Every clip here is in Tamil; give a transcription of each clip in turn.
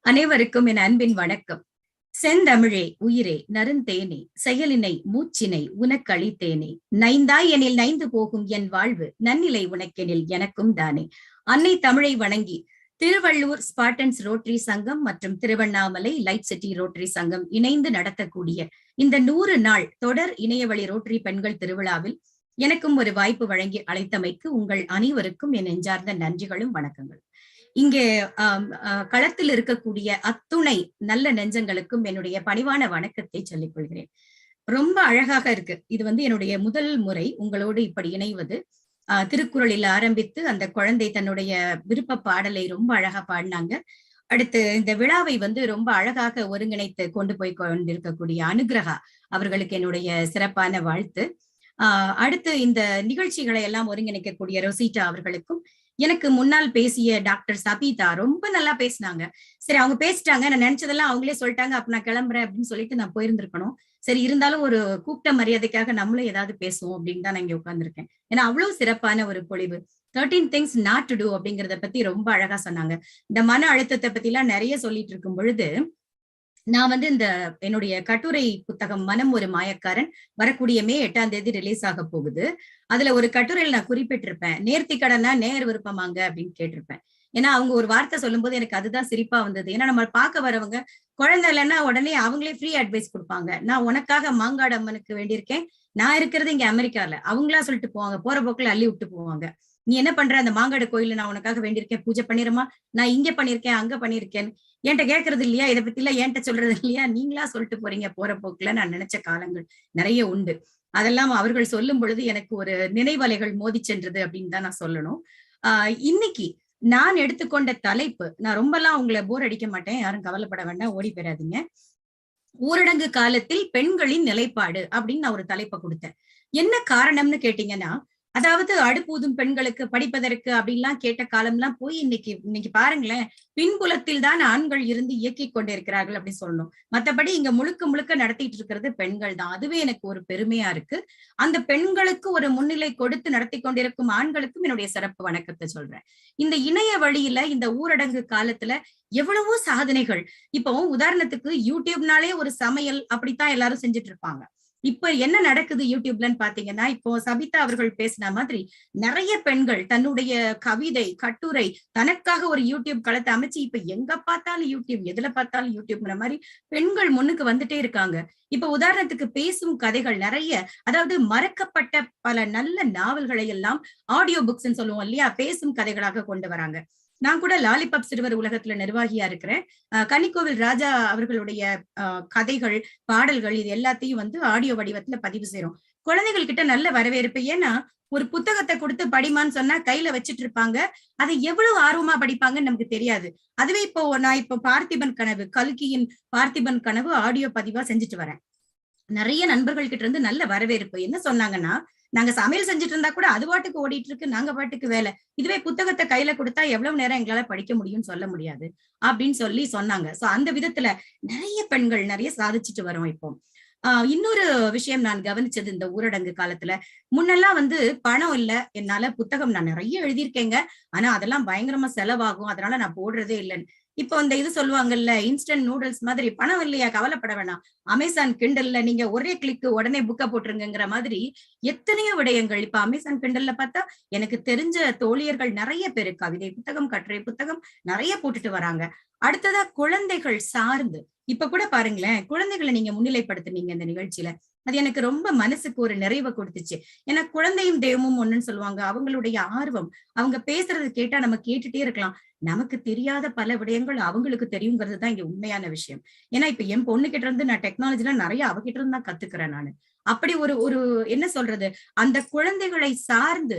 அனைவருக்கும் என் அன்பின் வணக்கம். செந்தமிழே உயிரே நறுந்தேனே செயலினை மூச்சினை உனக்களித்தேனே நைந்தாய் எனில் நைந்து போகும் என் வாழ்வு நன்னிலை உனக்கெனில் எனக்கும் தானே. அன்னை தமிழை வணங்கி திருவள்ளூர் ஸ்பார்டன்ஸ் ரோட்டரி சங்கம் மற்றும் திருவண்ணாமலை லைட் சிட்டி ரோட்டரி சங்கம் இணைந்து நடத்தக்கூடிய இந்த 100 நாள் தொடர் இணையவழி ரோட்டரி பெண்கள் திருவிழாவில் எனக்கும் ஒரு வாய்ப்பு வழங்கி அழைத்தமைக்கு உங்கள் அனைவருக்கும் என் நெஞ்சார்ந்த நன்றிகளும் வணக்கங்கள். இங்கே களத்தில் இருக்கக்கூடிய அத்துணை நல்ல நெஞ்சங்களுக்கும் என்னுடைய பணிவான வணக்கத்தை சொல்லிக் கொள்கிறேன். ரொம்ப அழகாக இருக்கு. இது என்னுடைய முதல் முறை உங்களோடு இப்படி இணைவது. திருக்குறளில் ஆரம்பித்து அந்த குழந்தை தன்னுடைய விருப்ப பாடலை ரொம்ப அழகா பாடினாங்க. அடுத்து இந்த விழாவை ரொம்ப அழகாக ஒருங்கிணைத்து கொண்டு போய் கொண்டிருக்கக்கூடிய அனுகிரகா அவர்களுக்கு என்னுடைய சிறப்பான வாழ்த்து. அடுத்து இந்த நிகழ்ச்சிகளை எல்லாம் ஒருங்கிணைக்கக்கூடிய ரொசிட்டா அவர்களுக்கும், எனக்கு முன்னால் பேசிய டாக்டர் சபிதா ரொம்ப நல்லா பேசினாங்க. சரி, அவங்க பேசிட்டாங்க, நான் நினைச்சதெல்லாம் அவங்களே சொல்லிட்டாங்க, அப்ப நான் கிளம்புறேன் அப்படின்னு சொல்லிட்டு நான் போயிருந்திருக்கணும். சரி, இருந்தாலும் ஒரு கூப்பிட்ட மரியாதைக்காக நம்மளும் ஏதாவது பேசுவோம் அப்படின்னு தான் நான் இங்க உட்கார்ந்துருக்கேன். ஏன்னா அவ்வளவு சிறப்பான ஒரு பொழிவு. 13 things not to do அப்படிங்கறத பத்தி ரொம்ப அழகா சொன்னாங்க. இந்த மன அழுத்தத்தை பத்தி எல்லாம் நிறைய சொல்லிட்டு இருக்கும் பொழுது நான் இந்த என்னுடைய கட்டுரை புத்தகம் மனம் ஒரு மாயக்காரன் வரக்கூடிய மே 8ஆம் தேதி ரிலீஸ் ஆக போகுது. அதுல ஒரு கட்டுரையில் நான் குறிப்பிட்டிருப்பேன், நேர்த்தி கடனா நேர் விருப்பமாங்க அப்படின்னு கேட்டிருப்பேன். ஏன்னா அவங்க ஒரு வார்த்தை சொல்லும் போது எனக்கு அதுதான் சிரிப்பா வந்தது. ஏன்னா நம்ம பார்க்க வரவங்க குழந்தை இல்லைன்னா உடனே அவங்களே ஃப்ரீ அட்வைஸ் கொடுப்பாங்க. நான் உனக்காக மாங்காடு அம்மனுக்கு வேண்டியிருக்கேன், நான் இருக்கிறது இங்க அமெரிக்கால, அவங்களா சொல்லிட்டு போவாங்க, போற போக்குல அள்ளி விட்டு போவாங்க. நீ என்ன பண்ற, அந்த மாங்காடு கோயில நான் உனக்காக வேண்டியிருக்கேன், பூஜை பண்ணிருமா, நான் இங்க பண்ணிருக்கேன் அங்க பண்ணிருக்கேன், என்கிட்ட கேட்கறது இல்லையா, இதை பத்தி எல்லாம் என்கிட்ட சொல்றது இல்லையா, நீங்களா சொல்லிட்டு போறீங்க போற போக்குல. நான் நினைச்ச காலங்கள் நிறைய உண்டு. அதெல்லாம் அவர்கள் சொல்லும் பொழுது எனக்கு ஒரு நினைவலைகள் மோதி சென்றது அப்படின்னு தான் நான் சொல்லணும். இன்னைக்கு நான் எடுத்துக்கொண்ட தலைப்பு, நான் ரொம்பலாம் உங்களை போர் அடிக்க மாட்டேன், யாரும் கவலைப்பட வேண்டாம், ஓடி போயிடாதீங்க. ஊரடங்கு காலத்தில் பெண்களின் நிலைப்பாடு அப்படின்னு நான் ஒரு தலைப்பை கொடுத்தேன். என்ன காரணம்னு கேட்டீங்கன்னா, அதாவது அடுப்பூதும் பெண்களுக்கு படிப்பதற்கு அப்படின்லாம் கேட்ட காலம்லாம் போய் இன்னைக்கு பாருங்களேன், பின்புலத்தில் தான் ஆண்கள் இருந்து இயக்கி கொண்டிருக்கிறார்கள் அப்படின்னு சொல்லணும். மற்றபடி இங்க முழுக்க முழுக்க நடத்திட்டு இருக்கிறது பெண்கள் தான். அதுவே எனக்கு ஒரு பெருமையா இருக்கு. அந்த பெண்களுக்கு ஒரு முன்னிலை கொடுத்து நடத்தி கொண்டிருக்கும் ஆண்களுக்கும் என்னுடைய சிறப்பு வணக்கத்தை சொல்றேன். இந்த இணைய வழியில இந்த ஊரடங்கு காலத்துல எவ்வளவோ சாதனைகள். இப்போ உதாரணத்துக்கு யூடியூப்னாலே ஒரு சமையல் அப்படித்தான் எல்லாரும் செஞ்சுட்டு இருப்பாங்க. இப்ப என்ன நடக்குது யூடியூப்லன்னு பாத்தீங்கன்னா, இப்போ சபிதா அவர்கள் பேசின மாதிரி நிறைய பெண்கள் தன்னுடைய கவிதை கட்டுரை தனக்காக ஒரு யூடியூப் களத்தை அமைச்சு இப்ப எங்க பார்த்தாலும் யூடியூப், எதுல பார்த்தாலும் யூடியூப்ங்கிற மாதிரி பெண்கள் முன்னுக்கு வந்துட்டே இருக்காங்க. இப்ப உதாரணத்துக்கு பேசும் கதைகள் நிறைய, அதாவது மறக்கப்பட்ட பல நல்ல நாவல்களை எல்லாம் ஆடியோ புக்ஸ்ன்னு சொல்லுவோம் இல்லையா, பேசும் கதைகளாக கொண்டு வராங்க. நான் கூட லாலிபாப் சிறுவர் உலகத்துல நிர்வாகியா இருக்கிறேன். கன்னிக்கோவில் ராஜா அவர்களுடைய கதைகள் பாடல்கள் இது எல்லாத்தையும் ஆடியோ வடிவத்துல பதிவு செய்யறோம். குழந்தைகள் கிட்ட நல்ல வரவேற்பு. ஏன்னா ஒரு புத்தகத்தை கொடுத்து படிமான்னு சொன்னா கையில வச்சிட்டு இருப்பாங்க, அதை எவ்வளவு ஆர்வமா படிப்பாங்கன்னு நமக்கு தெரியாது. அதுவே நான் பார்த்திபன் கனவு, கல்கியின் பார்த்திபன் கனவு ஆடியோ பதிவா செஞ்சுட்டு வரேன். நிறைய நண்பர்கள் கிட்ட இருந்து நல்ல வரவேற்பு. என்ன சொன்னாங்கன்னா, நாங்க சமையல் செஞ்சுட்டு இருந்தா கூட அது பாட்டுக்கு ஓடிட்டு இருக்கு, நாங்க பாட்டுக்கு வேலை, இதுவே புத்தகத்தை கையில கொடுத்தா எவ்வளவு நேரம் எங்களால படிக்க முடியும்னு சொல்ல முடியாது அப்படின்னு சொன்னாங்க. சோ அந்த விதத்துல நிறைய பெண்கள் நிறைய சாதிச்சுட்டு வரோம். இப்போ இன்னொரு விஷயம் நான் கவனிச்சது, இந்த ஊரடங்கு காலத்துல முன்னெல்லாம் பணம் இல்ல, என்னால புத்தகம் நான் நிறைய எழுதியிருக்கேங்க, ஆனா அதெல்லாம் பயங்கரமா செலவாகும், அதனால நான் போடுறதே இல்லைன்னு. இப்போ இந்த இது சொல்லுவாங்கல்ல, இன்ஸ்டன்ட் நூடுல்ஸ் மாதிரி, பணம் இல்லையா கவலைப்பட வேணாம், அமேசான் கிண்டல்ல நீங்க ஒரே கிளிக் உடனே புக்க போட்டுருங்கிற மாதிரி எத்தனையோ விடயங்கள். இப்ப அமேசான் கிண்டல்ல பார்த்தா எனக்கு தெரிஞ்ச தோழியர்கள் நிறைய பேரு கவிதை புத்தகம் கட்டுரை புத்தகம் நிறைய போட்டுட்டு வராங்க. அடுத்ததா குழந்தைகள் சார்ந்து இப்ப கூட பாருங்களேன், குழந்தைகளை நீங்க முன்னிலைப்படுத்துனீங்க இந்த நிகழ்ச்சியில, அது எனக்கு ரொம்ப மனசுக்கு ஒரு நிறைவை கொடுத்துச்சு. ஏன்னா குழந்தையும் தெய்வமும் ஒண்ணுன்னு சொல்லுவாங்க. அவங்களுடைய ஆர்வம், அவங்க பேசுறது கேட்டா நம்ம கேட்டுட்டே இருக்கலாம். நமக்கு தெரியாத பல விடயங்கள் அவங்களுக்கு தெரியுங்கிறது தான் இங்க உண்மையான விஷயம். ஏன்னா இப்ப என் பொண்ணு கிட்ட இருந்து நான் டெக்னாலஜிலாம் நிறைய அவகிட்ட இருந்து தான் கத்துக்கிறேன் நானு. அப்படி ஒரு என்ன சொல்றது, அந்த குழந்தைகளை சார்ந்து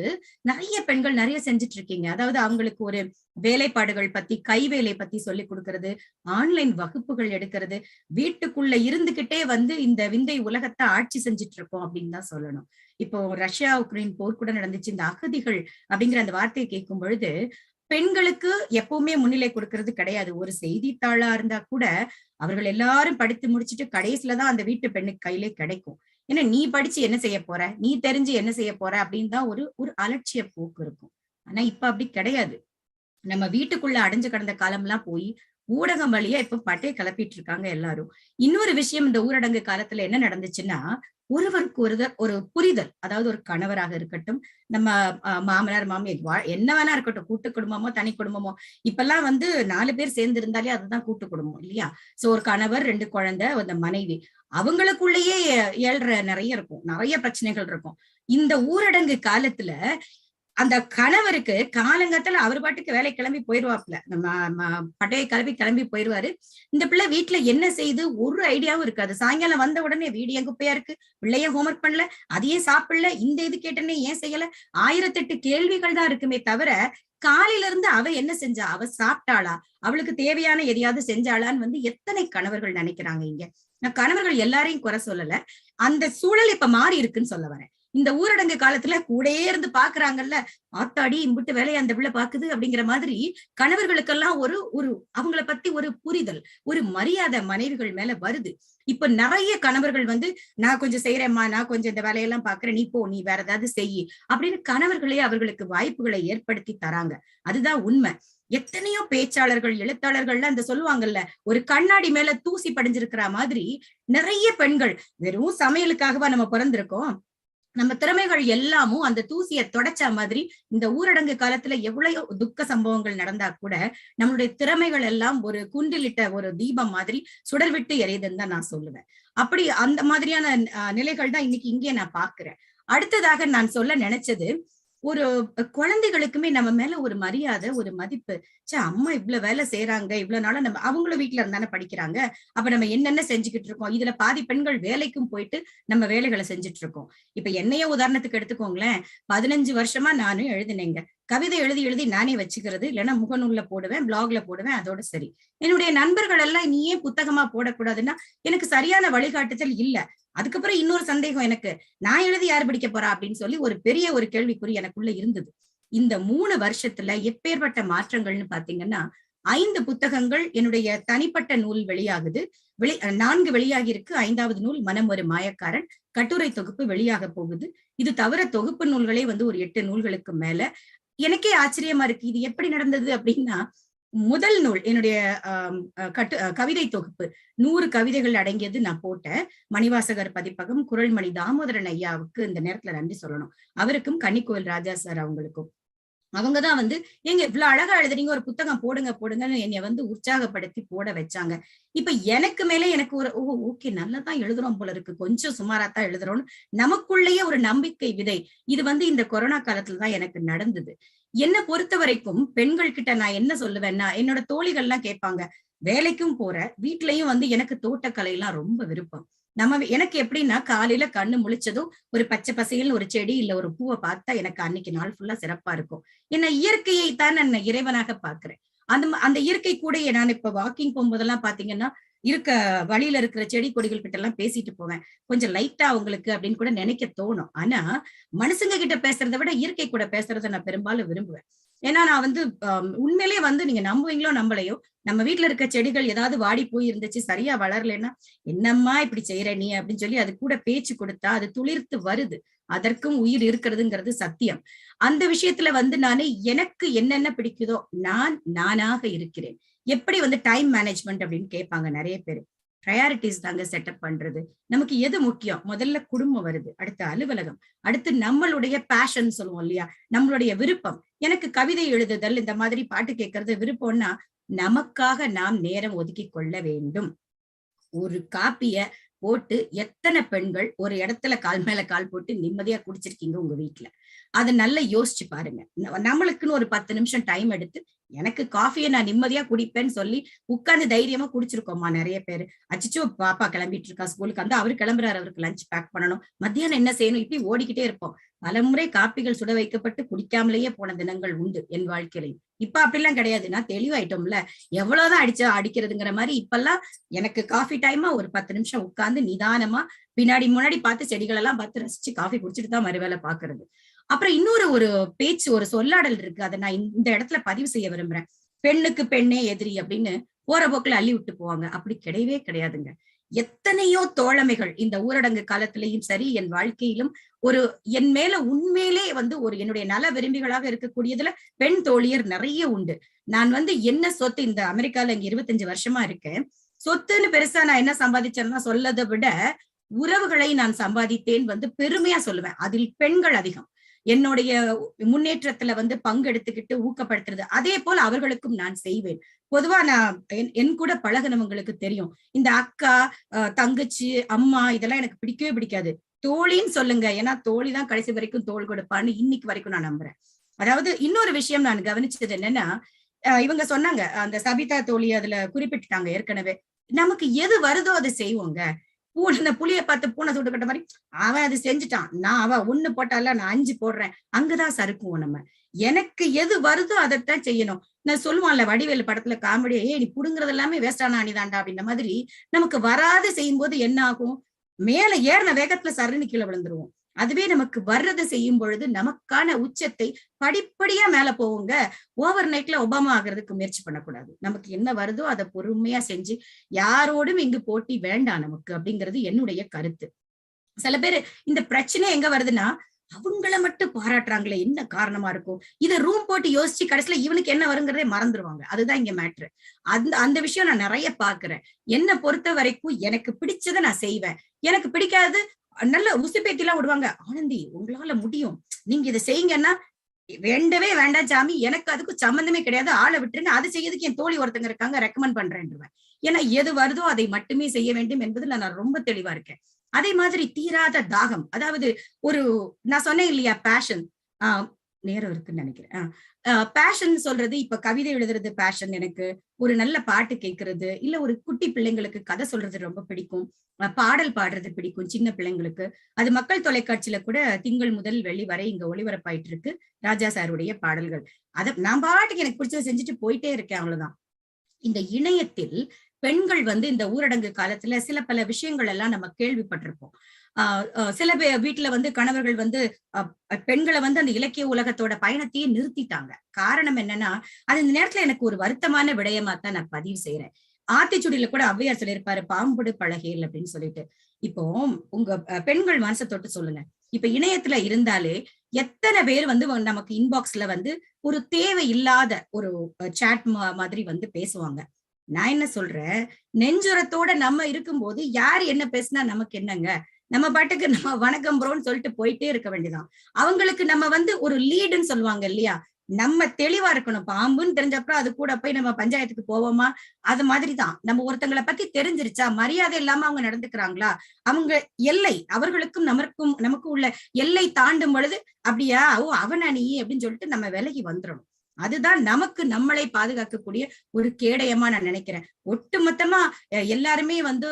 நிறைய பெண்கள் நிறைய செஞ்சுட்டு இருக்கீங்க. அதாவது அவங்களுக்கு ஒரு வேலைப்பாடுகள் பத்தி, கைவேலை பத்தி சொல்லி கொடுக்கறது, ஆன்லைன் வகுப்புகள் எடுக்கிறது, வீட்டுக்குள்ள இருந்துகிட்டே இந்த விந்தை உலகத்தை ஆட்சி செஞ்சுட்டு இருக்கோம் அப்படின்னு தான் சொல்லணும். இப்போ ரஷ்யா உக்ரைன் போர் கூட நடந்துச்சு. இந்த அகதிகள் அப்படிங்கிற அந்த வார்த்தையை கேட்கும் பொழுது பெண்களுக்கு எப்பவுமே முன்னிலை கொடுக்கறது கிடையாது. ஒரு செய்தித்தாளா இருந்தா கூட அவர்கள் எல்லாரும் படித்து முடிச்சுட்டு கடைசியிலதான் அந்த வீட்டு பெண்ணுக்கு கையிலே கிடைக்கும். ஏன்னா நீ படிச்சு என்ன செய்ய போற, நீ தெரிஞ்சு என்ன செய்ய போற அப்படின்னு தான் ஒரு அலட்சிய போக்கு இருக்கும். ஆனா இப்ப அப்படி கிடையாது. நம்ம வீட்டுக்குள்ள அடைஞ்சு கிடந்த காலம் எல்லாம் போய் ஊடகம் வழியா இப்ப பட்டைய கிளப்பிட்டு இருக்காங்க எல்லாரும். இன்னொரு விஷயம், இந்த ஊரடங்கு காலத்துல என்ன நடந்துச்சுன்னா, ஒருவருக்கு ஒருவர் ஒரு புரிதல், அதாவது ஒரு கணவராக இருக்கட்டும், நம்ம மாமனார் மாமியார் என்ன வேணா இருக்கட்டும், கூட்டு குடும்பமோ தனி குடும்பமோ, இப்பெல்லாம் வந்து 4 பேர் சேர்ந்து இருந்தாலே அதுதான் கூட்டு குடும்பம் இல்லையா? சோ ஒரு கணவர், 2 குழந்தை, அந்த மனைவி, அவங்களுக்குள்ளேயே ஏழ்ற நிறைய இருக்கும், நிறைய பிரச்சனைகள் இருக்கும். இந்த ஊரடங்கு காலத்துல அந்த கணவருக்கு காலங்கத்துல அவர் பாட்டுக்கு வேலை கிளம்பி போயிருவாப்ல, நம்ம பட்டைய கிளம்பி போயிருவாரு. இந்த பிள்ளை வீட்டுல என்ன செய்யுது ஒரு ஐடியாவும் இருக்காது. சாயங்காலம் வந்த உடனே வீடு என் குப்பையா இருக்கு, பிள்ளைய ஹோம்ஒர்க் பண்ணல, அதையே சாப்பிடல, இந்த இது கேட்டனே ஏன் செய்யல, 1008 கேள்விகள் தான் இருக்குமே தவிர, காலையில இருந்து அவ என்ன செஞ்சா, அவ சாப்பிட்டாளா, அவளுக்கு தேவையான எதையாவது செஞ்சாளான்னு வந்து எத்தனை கணவர்கள் நினைக்கிறாங்க இங்க. நான் கணவர்கள் எல்லாரையும் குறை சொல்லல, அந்த சூழல் இப்ப மாறி இருக்குன்னு சொல்ல வரேன். இந்த ஊரடங்கு காலத்துல கூடயே இருந்து பாக்குறாங்கல்ல, ஆத்தாடி இம்புட்டு வேலையை அந்த பிள்ளை பாக்குது அப்படிங்கிற மாதிரி கணவர்களுக்கெல்லாம் ஒரு ஒரு அவங்கள பத்தி ஒரு புரிதல், ஒரு மரியாதை மனைவிகள் மேல வருது. இப்ப நிறைய கணவர்கள் வந்து, நான் கொஞ்சம் செய்யறேம்மா, நான் கொஞ்சம் இந்த வேலையெல்லாம் பாக்குறேன், நீ போ, நீ வேற ஏதாவது செய் அப்படின்னு கணவர்களே அவர்களுக்கு வாய்ப்புகளை ஏற்படுத்தி தராங்க. அதுதான் உண்மை. எத்தனையோ பேச்சாளர்கள், எழுத்தாளர்கள்லாம் அந்த சொல்லுவாங்கல்ல, ஒரு கண்ணாடி மேல தூசி படிஞ்சிருக்கிற மாதிரி நிறைய பெண்கள், வெறும் சமையலுக்காகவா நம்ம பிறந்திருக்கோம், நம்ம திறமைகள் எல்லாமும் அந்த தூசியை தொடச்ச மாதிரி இந்த ஊரடங்கு காலத்துல எவ்வளவு துக்க சம்பவங்கள் நடந்தா கூட நம்மளுடைய திறமைகள் எல்லாம் ஒரு குண்டிலிட்ட ஒரு தீபம் மாதிரி சுடர் விட்டு எரியுதுன்னு தான் நான் சொல்லுவேன். அப்படி அந்த மாதிரியான நிலைகள் தான் இன்னைக்கு இங்கே நான் பாக்குறேன். அடுத்ததாக நான் சொல்ல நினைச்சது, ஒரு குழந்தைகளுக்குமே நம்ம மேல ஒரு மரியாதை, ஒரு மதிப்பு. அம்மா இவ்வளவு வேலை செய்யறாங்க, இவ்வளவு நாள நம்ம அவங்களும் வீட்டுல இருந்தானே படிக்கிறாங்க, அப்ப நம்ம என்னென்ன செஞ்சுக்கிட்டு இருக்கோம். இதுல பாதி பெண்கள் வேலைக்கும் போயிட்டு நம்ம வேலைகளை செஞ்சுட்டு இருக்கோம். இப்ப என்னைய உதாரணத்துக்கு எடுத்துக்கோங்களேன், 15 வருஷமா நானும் எழுதினேங்க. கவிதை எழுதி எழுதி நானே வச்சுக்கிறது, இல்லைன்னா முகநூல்ல போடுவேன், பிளாக்ல போடுவேன், அதோட சரி. என்னுடைய நண்பர்கள் எல்லாம் நீ ஏன் புத்தகமா போடக்கூடாதுன்னா எனக்கு சரியான வழிகாட்டுதல் இல்ல. அதுக்கப்புறம் இன்னொரு சந்தேகம் எனக்கு, நான் எழுதி யார் படிக்க போறா அப்படின்னு சொல்லி ஒரு பெரிய ஒரு கேள்விக்குறி எனக்குள்ள இருந்தது. இந்த 3 வருஷத்துல எப்பேற்பட்ட மாற்றங்கள்னு பாத்தீங்கன்னா, 5 புத்தகங்கள் என்னுடைய தனிப்பட்ட நூல் வெளியாகுது. 4 வெளியாகி இருக்கு. 5வது நூல் மனம் ஒரு மாயக்காரன், கட்டுரை தொகுப்பு வெளியாக போகுது. இது தவிர தொகுப்பு நூல்களே வந்து ஒரு 8 நூல்களுக்கு மேல. எனக்கே ஆச்சரியமா இருக்கு, இது எப்படி நடந்தது அப்படின்னா, முதல் நூல் என்னுடைய கவிதை தொகுப்பு 100 கவிதைகள் அடங்கியது நான் போட்டேன். மணிவாசகர் பதிப்பகம், குரல்மணி தாமோதரன் ஐயாவுக்கு இந்த நேரத்துல நன்றி சொல்லணும். அவருக்கும் கன்னிக்கோவில் ராஜா சார் அவங்களுக்கும். அவங்கதான் வந்து, எங்க இவ்வளவு அழகா எழுதுறீங்க, ஒரு புத்தகம் போடுங்க போடுங்கன்னு என்னை வந்து உற்சாகப்படுத்தி போட வச்சாங்க. இப்ப எனக்கு மேல எனக்கு ஒரு ஓகே நல்லதான் எழுதுறோம் போல இருக்கு, கொஞ்சம் சுமாராத்தான் எழுதுறோம்னு நமக்குள்ளேயே ஒரு நம்பிக்கை விதை. இது வந்து இந்த கொரோனா காலத்துலதான் எனக்கு நடந்தது. என்ன பொறுத்த வரைக்கும் பெண்கள் கிட்ட நான் என்ன சொல்லுவேன்னா, என்னோட தோழிகள் எல்லாம் கேட்பாங்க, வேலைக்கும் போற, வீட்லயும் வந்து எனக்கு தோட்டக்கலை எல்லாம் ரொம்ப விருப்பம். எனக்கு எப்படின்னா, காலையில கண்ணு முழிச்சதும் ஒரு பச்சை பசையில் ஒரு செடி இல்ல ஒரு பூவை பார்த்தா எனக்கு அன்னைக்கு நாள் ஃபுல்லா சிறப்பா இருக்கும். என்ன இயற்கையை தான் நான் இறைவனாக பாக்குறேன். அந்த இயற்கை கூட நான் இப்ப வாக்கிங் போகும்போதெல்லாம் பாத்தீங்கன்னா, இருக்க வழியில இருக்கிற செடி கொடிகள் கிட்ட எல்லாம் பேசிட்டு போவேன். கொஞ்சம் லைட்டா அவங்களுக்கு அப்படின்னு கூட நினைக்க தோணும். ஆனா மனுஷங்க கிட்ட பேசுறதை விட இயற்கை கூட பேசுறதை நான் பெரும்பாலும் விரும்புவேன். ஏன்னா நான் வந்து உண்மையிலேயே வந்து, நீங்க நம்புவீங்களோ நம்பலையோ, நம்ம வீட்டுல இருக்க செடிகள் ஏதாவது வாடி போய் இருந்துச்சு, சரியா வளரலைன்னா, என்னம்மா இப்படி செய்யற நீ அப்படின்னு சொல்லி அது கூட பேச்சு கொடுத்தா அது துளிர்த்து வருது. அதற்கும் உயிர் இருக்கிறதுங்கிறது சத்தியம். அந்த விஷயத்துல வந்து நானு எனக்கு என்னென்ன பிடிக்குதோ நானாக இருக்கிறேன். எப்படி வந்து டைம் மேனேஜ்மெண்ட் அப்படின்னு கேட்பாங்க நிறைய பேரு. ப்ரையாரிட்டிஸ் தாங்க செட்டப் பண்றது. நமக்கு எது முக்கியம்? முதல்ல குடும்பம் வருது, அடுத்து அலுவலகம், அடுத்து நம்மளுடைய பேஷன் சொல்லுவோம் இல்லையா, நம்மளுடைய விருப்பம். எனக்கு கவிதை எழுதுதல், இந்த மாதிரி பாட்டு கேட்கறது விருப்பம்னா, நமக்காக நாம் நேரம் ஒதுக்கி கொள்ள வேண்டும். ஒரு காப்பிய போட்டு எத்தனை பெண்கள் ஒரு இடத்துல கால் மேல கால் போட்டு நிம்மதியா குடிச்சிருக்கீங்க உங்க வீட்டுல? அதை நல்லா யோசிச்சு பாருங்க. நம்மளுக்குன்னு ஒரு 10 நிமிஷம் டைம் எடுத்து, எனக்கு காஃபியை நான் நிம்மதியா குடிப்பேன்னு சொல்லி உட்கார்ந்து தைரியமா குடிச்சிருக்கோமா நிறைய பேரு? அச்சிச்சோ பாப்பா கிளம்பிட்டு இருக்கா ஸ்கூலுக்கு, அந்த அவரு கிளம்புறாரு, அவருக்கு லஞ்ச் பேக் பண்ணணும், மத்தியானம் என்ன செய்யணும், இப்படி ஓடிக்கிட்டே இருப்போம். பலமுறை காப்பிகள் சுட வைக்கப்பட்டு குடிக்காமலேயே போன தினங்கள் உண்டு என் வாழ்க்கையிலையும். இப்ப அப்படிலாம் கிடையாது, நான் தெளிவாயிட்டோம்ல, எவ்வளவுதான் அடிக்கிறதுங்கிற மாதிரி. இப்பெல்லாம் எனக்கு காஃபி டைமா ஒரு 10 நிமிஷம் உட்கார்ந்து நிதானமா முன்னாடி பார்த்து செடிகள் எல்லாம் பார்த்து ரசிச்சு காஃபி குடிச்சிட்டு தான் மறுவேளை பாக்குறது. அப்புறம் இன்னொரு ஒரு பேச்சு, ஒரு சொல்லாடல் இருக்கு, அதை நான் இந்த இடத்துல பதிவு செய்ய விரும்புறேன். பெண்ணுக்கு பெண்ணே எதிரி அப்படின்னு போற போக்குல அள்ளி விட்டு போவாங்க. அப்படி கிடையவே கிடையாதுங்க. எத்தனையோ தோழமைகள் இந்த ஊரடங்கு காலத்திலையும் சரி, என் வாழ்க்கையிலும் ஒரு என் மேல உண்மையிலே வந்து ஒரு என்னுடைய நல விரும்பிகளாக இருக்கக்கூடியதுல பெண் தோழியர் நிறைய உண்டு. நான் வந்து என்ன சொத்து இந்த அமெரிக்கால இங்க 25 வருஷமா இருக்கேன். சொத்துன்னு பெருசா நான் என்ன சம்பாதிச்சேன்னா சொல்லதை விட உறவுகளை நான் சம்பாதித்தேன் வந்து பெருமையா சொல்லுவேன். அதில் பெண்கள் அதிகம். என்னுடைய முன்னேற்றத்துல வந்து பங்கெடுத்துக்கிட்டு ஊக்கப்படுத்துறது அதே போல அவர்களுக்கும் நான் செய்வேன். பொதுவா நான் என் கூட பழகினவங்களுக்கு தெரியும், இந்த அக்கா, தங்கச்சி, அம்மா இதெல்லாம் எனக்கு பிடிக்கவே பிடிக்காது. தோழின்னு சொல்லுங்க, ஏன்னா தோழி தான் கடைசி வரைக்கும் தோள் கொடுப்பான்னு இன்னைக்கு வரைக்கும் நான் நம்புறேன். அதாவது இன்னொரு விஷயம் நான் கவனிச்சது என்னன்னா, இவங்க சொன்னாங்க, அந்த சபிதா தோழி அதுல குறிப்பிட்டுட்டாங்க ஏற்கனவே, நமக்கு எது வருதோ அதை செய்வோங்க. புளிய பார்த்து பூனை சுட்டு கட்ட மாதிரி அவன் அது செஞ்சுட்டான், நான் அவ 1 போட்டால நான் 5 போடுறேன், அங்கதான் சறுக்குவோம் நம்ம. எனக்கு எது வருதோ அதைத்தான் செய்யணும். நான் சொல்லுவான்ல வடிவேலு படத்துல காமெடியா, நீ புடுங்குறது எல்லாமே வேஸ்டான அணிதாண்டா அப்படின்ற மாதிரி நமக்கு வராது செய்யும் போது என்ன ஆகும், மேல ஏறின வேகத்துல சருன்னு கீழே விழுந்துருவோம். அதுவே நமக்கு வர்றதை செய்யும் பொழுது நமக்கான உச்சத்தை படிப்படியா மேல போவோங்க. ஓவர் நைட்ல ஒபாமா ஆகிறதுக்கு முயற்சி பண்ணக்கூடாது. நமக்கு என்ன வருதோ அதை பொறுமையா செஞ்சு யாரோடும் இங்கு போட்டி வேண்டாம் நமக்கு அப்படிங்கிறது என்னுடைய கருத்து. சில பேரு இந்த பிரச்சனை எங்க வருதுன்னா, அவங்கள மட்டும் பாராட்டுறாங்களே என்ன காரணமா இருக்கும், இதை ரூம் போட்டு யோசிச்சு கடைசியில இவனுக்கு என்ன வருங்கிறதே மறந்துடுவாங்க. அதுதான் இங்க மேட்ரு. அந்த விஷயம் நான் நிறைய பாக்குறேன். என்னை பொறுத்த வரைக்கும் எனக்கு பிடிச்சதை நான் செய்வேன். எனக்கு பிடிக்காது நல்ல உசுப்பேத்தி எல்லாம் விடுவாங்க, ஆனந்தி உங்களால முடியும், நீங்க இதை செய்யுங்கன்னா, வேண்டவே வேண்டாம் சாமி, எனக்கு அதுக்கும் சம்பந்தமே கிடையாது, ஆளை விட்டுருங்க, அது செய்யறதுக்கு என் தோழி ஒருத்தங்க இருக்காங்க ரெக்கமெண்ட் பண்றேன்ருவேன். ஏன்னா எது வருதோ அதை மட்டுமே செய்ய வேண்டும் என்பதுல நான் ரொம்ப தெளிவா இருக்கேன். அதே மாதிரி தீராத தாகம், அதாவது ஒரு நான் சொன்னேன் இல்லையா பேஷன், நேரம் இருக்குன்னு நினைக்கிறேன். பேஷன் சொல்றது, இப்ப கவிதை எழுதுறது பேஷன் எனக்கு, ஒரு நல்ல பாட்டு கேட்கறது, இல்ல ஒரு குட்டி பிள்ளைங்களுக்கு கதை சொல்றது ரொம்ப பிடிக்கும், பாடல் பாடுறது பிடிக்கும் சின்ன பிள்ளைங்களுக்கு. அது மக்கள் தொலைக்காட்சியில கூட திங்கள் முதல் வெள்ளி வரை இங்க ஒளிபரப்பாயிட்டு இருக்கு ராஜா சாருடைய பாடல்கள். அத நான் பாட்டுக்கு எனக்கு பிடிச்சதை செஞ்சுட்டு போயிட்டே இருக்கேன், அவ்வளவுதான். இந்த இணையத்தில் பெண்கள் வந்து இந்த ஊரடங்கு காலத்துல சில பல விஷயங்கள் எல்லாம் நம்ம கேள்விப்பட்டிருப்போம். சில வீட்டுல வந்து கணவர்கள் வந்து பெண்களை வந்து அந்த இலக்கிய உலகத்தோட பயணத்தையே நிறுத்திட்டாங்க. காரணம் என்னன்னா, அது இந்த நேரத்துல எனக்கு ஒரு வருத்தமான விடயமா தான் நான் பதிவு செய்யறேன். ஆத்திச்சுடியில கூட ஔவையார் சொல்லியிருப்பாரு, பாம்புடு பழகேல் அப்படின்னு சொல்லிட்டு. இப்போ உங்க பெண்கள் மனசை தொட்டு சொல்லுங்க, இப்ப இணையத்துல இருந்தாலே எத்தனை பேர் வந்து நமக்கு இன்பாக்ஸ்ல வந்து ஒரு தேவை இல்லாத ஒரு சாட் மாதிரி வந்து பேசுவாங்க. நான் என்ன சொல்றேன், நெஞ்சுரத்தோட நம்ம இருக்கும்போது யாரு என்ன பேசினா நமக்கு என்னங்க, நம்ம பாட்டுக்கு நம்ம வணக்கம் ப்ரோன்னு சொல்லிட்டு போயிட்டே இருக்க வேண்டியதான். அவங்களுக்கு நம்ம வந்து ஒரு லீடுன்னு சொல்லுவாங்க இல்லையா, நம்ம தெளிவா இருக்கணும். பாம்புன்னு தெரிஞ்சப்பறம் அது கூட போய் நம்ம பஞ்சாயத்துக்கு போவோமா, அது மாதிரிதான். நம்ம ஒருத்தங்களை பத்தி தெரிஞ்சிருச்சா, மரியாதை இல்லாம அவங்க நடந்துக்கிறாங்களா, அவங்க எல்லை அவர்களுக்கும் நமக்கும் உள்ள எல்லை தாண்டும் பொழுது அப்படியா, ஓ அவனா நீ அப்படின்னு சொல்லிட்டு நம்ம விலகி வந்துடணும். அதுதான் நமக்கு நம்மளை பாதுகாக்கக்கூடிய ஒரு கேடயமா நான் நினைக்கிறேன். ஒட்டுமொத்தமா எல்லாருமே வந்து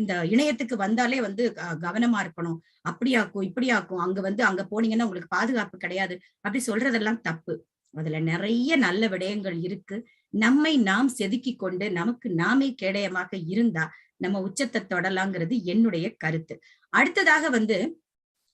இந்த இணையத்துக்கு வந்தாலே வந்து கவனமா இருக்கணும், அப்படியாக்கும் இப்படியாக்கும், அங்க போனீங்கன்னா உங்களுக்கு பாதுகாப்பு கிடையாது அப்படி சொல்றதெல்லாம் தப்பு. அதுல நிறைய நல்ல விடயங்கள் இருக்கு. நம்மை நாம் செதுக்கி கொண்டு நமக்கு நாமே கேடயமாக இருந்தா நம்ம உச்சத்தை தொடலாங்கிறது என்னுடைய கருத்து. அடுத்ததாக வந்து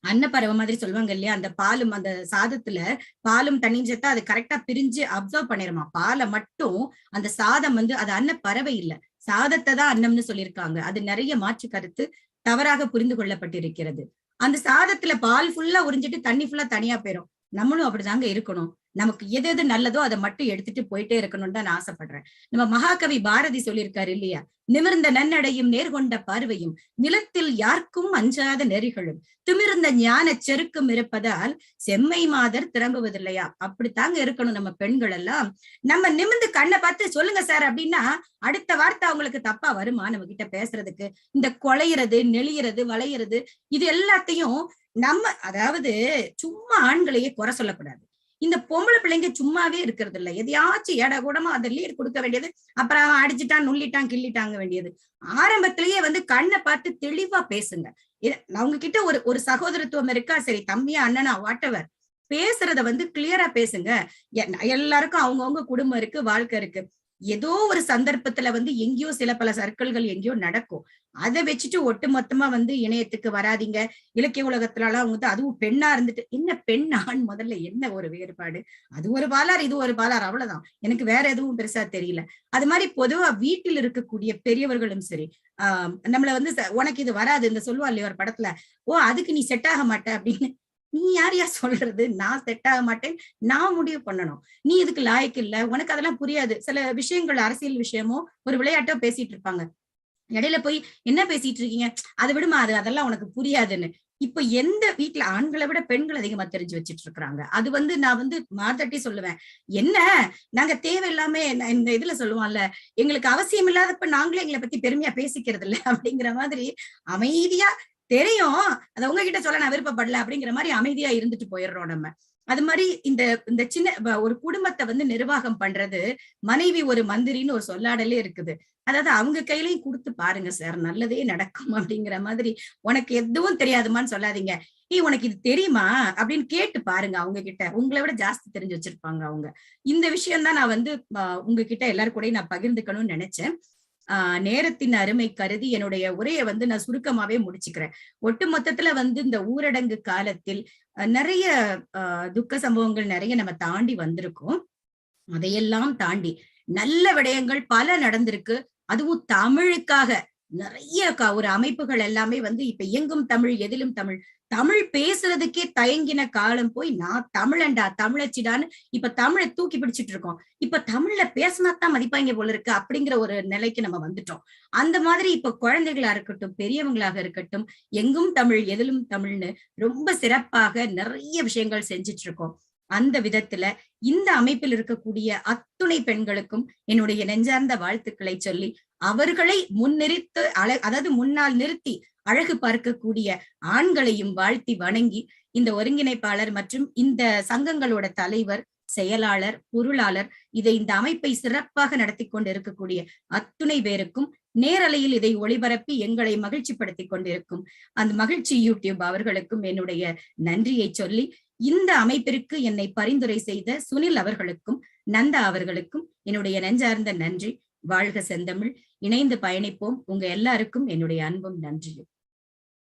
அன்னப்பறவை மாதிரி சொல்லுவாங்க இல்லையா, அந்த பாலும் அந்த சாதத்துல பாலும் தண்ணியும் சேர்த்தா அது கரெக்டா பிரிஞ்சு அப்சர்வ் பண்ணிருமா. பாலை மட்டும் அந்த சாதம் வந்து அது அன்னப்பறவை இல்ல, சாதத்தை தான் அன்னம்னு சொல்லியிருக்காங்க. அது நிறைய மாற்று கருத்து தவறாக புரிந்து கொள்ளப்பட்டிருக்கிறது. அந்த சாதத்துல பால் ஃபுல்லா உறிஞ்சிட்டு தண்ணி ஃபுல்லா தனியா போயிரும். நம்மளும் அப்படிதாங்க இருக்கணும். நமக்கு எது எது நல்லதோ அதை மட்டும் எடுத்துட்டு போயிட்டே இருக்கணும்னு தான் நான் ஆசைப்படுறேன். நம்ம மகாகவி பாரதி சொல்லியிருக்காரு இல்லையா, நிமிர்ந்த நன்னடையும் நேர்கொண்ட பார்வையும் நிலத்தில் யாருக்கும் அஞ்சாத நெறிகளும் திமிர்ந்த ஞான செருக்கும் இருப்பதால் செம்மை மாதர் திரம்புவதில்லையா. அப்படித்தாங்க இருக்கணும் நம்ம பெண்கள் எல்லாம். நம்ம நிமிர்ந்து கண்ணை பார்த்து சொல்லுங்க சார் அப்படின்னா அடுத்த வார்த்தை அவங்களுக்கு தப்பா வருமா நம்ம கிட்ட பேசுறதுக்கு. இந்த கொலையிறது, நெளியறது, வளையிறது இது எல்லாத்தையும் நம்ம, அதாவது சும்மா ஆண்களையே குறை சொல்லக்கூடாது. இந்த பொம்பளை பிள்ளைங்க சும்மாவே இருக்கிறது இல்லை, எதையாச்சும் ஏடா கூடமா அதை லீட் கொடுக்க வேண்டியது, அப்புறம் அவன் அடிச்சுட்டான் நுள்ளிட்டான் கிள்ளிட்டாங்க வேண்டியது. ஆரம்பத்திலேயே வந்து கண்ணை பார்த்து தெளிவா பேசுங்க. அவங்க கிட்ட ஒரு சகோதரத்துவம் இருக்கா, சரி தம்பியா அண்ணனா வாட்டவர், பேசுறத வந்து கிளியரா பேசுங்க. எல்லாருக்கும் அவங்கவுங்க குடும்பம் இருக்கு, வாழ்க்கை இருக்கு. ஏதோ ஒரு சந்தர்ப்பத்துல வந்து எங்கேயோ சில பல சர்க்கிள்கள் எங்கேயோ நடக்கும். அதை வச்சுட்டு ஒட்டுமொத்தமா வந்து இணையத்துக்கு வராதீங்க. இலக்கிய உலகத்துல எல்லாம் வந்து அதுவும் பெண்ணா இருந்துட்டு என்ன பெண் ஆண் முதல்ல என்ன ஒரு வேறுபாடு? அது ஒரு பாலார் இது ஒரு பாலார் அவ்வளவுதான். எனக்கு வேற எதுவும் பெருசா தெரியல. அது மாதிரி பொதுவா வீட்டில் இருக்கக்கூடிய பெரியவர்களும் சரி, நம்மள வந்து உனக்கு இது வராது இந்த சொல்லுவா இல்லையா ஒரு படத்துல, ஓ அதுக்கு நீ செட் ஆக மாட்ட அப்படின்னு. நீ யாரையா சொல்றது? நான் செட் ஆக மாட்டேன், நான் முடிவு பண்ணணும். நீ இதுக்கு லாயக்கு இல்ல, உனக்கு அதெல்லாம் புரியாது. சில விஷயங்கள் அரசியல் விஷயமோ ஒரு விளையாட்டோ பேசிட்டு இருப்பாங்க. இடையில போய் என்ன பேசிட்டு இருக்கீங்க, அதை விடுமா, அதெல்லாம் உனக்கு புரியாதுன்னு. இப்ப எந்த வீட்டுல ஆண்களை விட பெண்கள் அதிகமா தெரிஞ்சு வச்சிட்டு இருக்கிறாங்க. அது வந்து நான் வந்து மார்த்தட்டி சொல்லுவேன். என்ன நாங்க தேவையில்லாம இந்த இதுல சொல்லுவோம்ல, எங்களுக்கு அவசியம் இல்லாதப்ப நாங்களே எங்களை பத்தி பெருமையா பேசிக்கிறது இல்ல அப்படிங்கிற மாதிரி அமைதியா தெரியும். அதை உங்ககிட்ட சொல்ல நான் விருப்பப்படல அப்படிங்கிற மாதிரி அமைதியா இருந்துட்டு போயிடுறோம் நம்ம. அது மாதிரி இந்த இந்த சின்ன ஒரு குடும்பத்தை வந்து நிர்வாகம் பண்றது, மனைவி ஒரு மந்திரின்னு ஒரு சொல்லாடலே இருக்குது. அதாவது அவங்க கையிலையும் கொடுத்து பாருங்க சார், நல்லதே நடக்கும் அப்படிங்கிற மாதிரி. உனக்கு எதுவும் தெரியாதுமான்னு சொல்லாதீங்க. உனக்கு இது தெரியுமா அப்படின்னு கேட்டு பாருங்க அவங்க கிட்ட. உங்களை விட ஜாஸ்தி தெரிஞ்சு வச்சிருப்பாங்க அவங்க. இந்த விஷயம் தான் நான் வந்து உங்ககிட்ட எல்லாரும் கூட நான் பகிர்ந்துக்கணும்னு நினைச்சேன். நேரத்தின் அருமை கருதி என்னுடைய உரையை வந்து நான் சுருக்கமாவே முடிச்சுக்கிறேன். ஒட்டு மொத்தத்துல வந்து இந்த ஊரடங்கு காலத்தில் நிறைய துக்க சம்பவங்கள் நிறைய நம்ம தாண்டி வந்திருக்கோம். அதையெல்லாம் தாண்டி நல்ல விடயங்கள் பல நடந்திருக்கு. அதுவும் தமிழுக்காக நிறைய ஒரு அமைப்புகள் எல்லாமே வந்து இப்ப எங்கும் தமிழ் எதிலும் தமிழ், தமிழ் பேசுறதுக்கே தயங்கின காலம் போய் நான் தமிழண்டா தமிழச்சிடான்னு இப்ப தமிழை தூக்கி பிடிச்சிட்டு இருக்கோம். இப்ப தமிழ்ல பேசினாத்தான் மதிப்பாங்க போல இருக்கு அப்படிங்கிற ஒரு நிலைக்கு நம்ம வந்துட்டோம். அந்த மாதிரி இப்ப குழந்தைகளா இருக்கட்டும், பெரியவங்களாக இருக்கட்டும், எங்கும் தமிழ் எதிலும் தமிழ்னு ரொம்ப சிறப்பாக நிறைய விஷயங்கள் செஞ்சிட்டு இருக்கோம். அந்த விதத்துல இந்த அமைப்பில் இருக்கக்கூடிய அத்துணை பெண்களுக்கும் என்னுடைய நெஞ்சார்ந்த வாழ்த்துக்களை சொல்லி, அவர்களை முன்னிறுத்து அதாவது முன்னால் நிறுத்தி அழகு பார்க்கக்கூடிய ஆண்களையும் வாழ்த்தி வணங்கி, இந்த ஒருங்கிணைப்பாளர் மற்றும் இந்த சங்கங்களோட தலைவர், செயலாளர், பொருளாளர், இந்த அமைப்பை சிறப்பாக நடத்தி கொண்டு இருக்கக்கூடிய அத்துணை பேருக்கும், நேரலையில் இதை ஒளிபரப்பி எங்களை மகிழ்ச்சிப்படுத்தி கொண்டிருக்கும் அந்த மகிழ்ச்சி யூடியூப் அவர்களுக்கும் என்னுடைய நன்றியை சொல்லி, இந்த அமைப்பிற்கு என்னை பரிந்துரை செய்த சுனில் அவர்களுக்கும் நந்தா அவர்களுக்கும் என்னுடைய நெஞ்சார்ந்த நன்றி. வாழ்க செந்தமிழ். இணைந்து பயணிப்போம். உங்க எல்லாருக்கும் என்னுடைய அன்பும் நன்றியும்.